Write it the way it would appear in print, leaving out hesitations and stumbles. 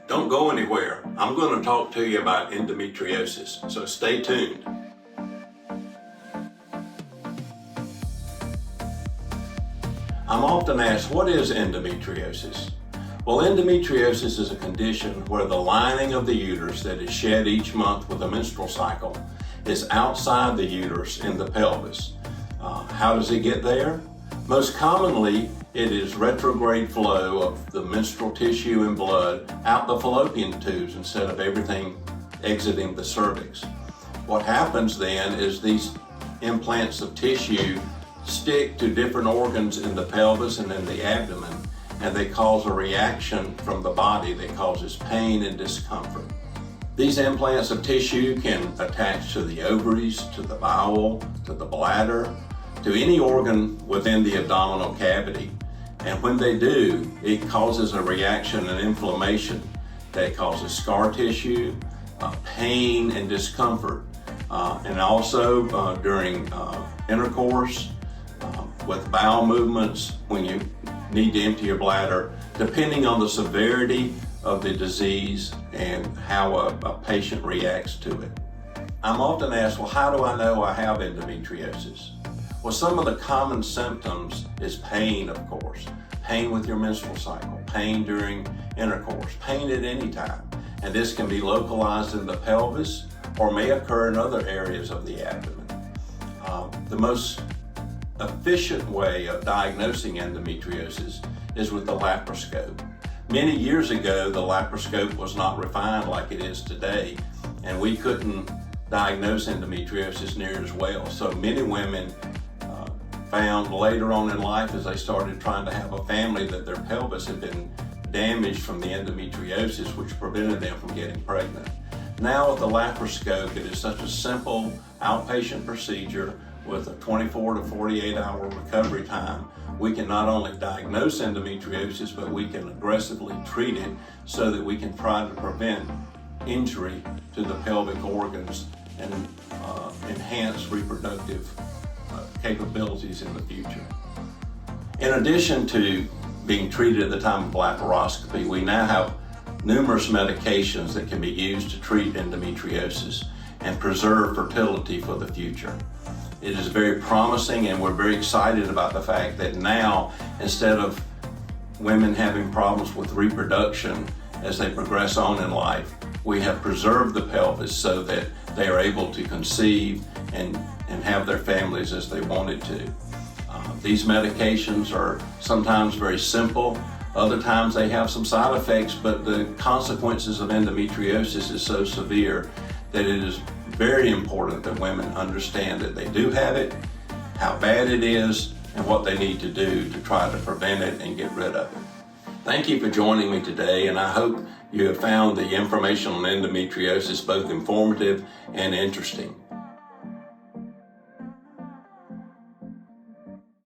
Don't go anywhere. I'm going to talk to you about endometriosis, so stay tuned. I'm often asked, what is endometriosis? Well, endometriosis is a condition where the lining of the uterus that is shed each month with a menstrual cycle is outside the uterus in the pelvis. How does it get there? Most commonly, it is retrograde flow of the menstrual tissue and blood out the fallopian tubes instead of everything exiting the cervix. What happens then is these implants of tissue stick to different organs in the pelvis and in the abdomen, and they cause a reaction from the body that causes pain and discomfort. These implants of tissue can attach to the ovaries, to the bowel, to the bladder, to any organ within the abdominal cavity. And when they do, it causes a reaction and inflammation that causes scar tissue, pain and discomfort, and also during intercourse, with bowel movements, when you need to empty your bladder, depending on the severity of the disease and how a patient reacts to it. I'm often asked, well, how do I know I have endometriosis? Well, some of the common symptoms is pain, of course. Pain with your menstrual cycle, pain during intercourse, pain at any time. And this can be localized in the pelvis or may occur in other areas of the abdomen. The most efficient way of diagnosing endometriosis is with the laparoscope. Many years ago, the laparoscope was not refined like it is today, and we couldn't diagnose endometriosis near as well. So many women found later on in life, as they started trying to have a family, that their pelvis had been damaged from the endometriosis, which prevented them from getting pregnant. Now with the laparoscope, it is such a simple outpatient procedure with a 24 to 48 hour recovery time. We can not only diagnose endometriosis, but we can aggressively treat it so that we can try to prevent injury to the pelvic organs and enhance reproductive capabilities in the future. In addition to being treated at the time of laparoscopy, we now have numerous medications that can be used to treat endometriosis and preserve fertility for the future. It is very promising, and we're very excited about the fact that now, instead of women having problems with reproduction as they progress on in life, we have preserved the pelvis so that they are able to conceive and have their families as they wanted to. These medications are sometimes very simple, other times they have some side effects, but the consequences of endometriosis is so severe that it is very important that women understand that they do have it, how bad it is, and what they need to do to try to prevent it and get rid of it. Thank you for joining me today, and I hope you have found the information on endometriosis both informative and interesting.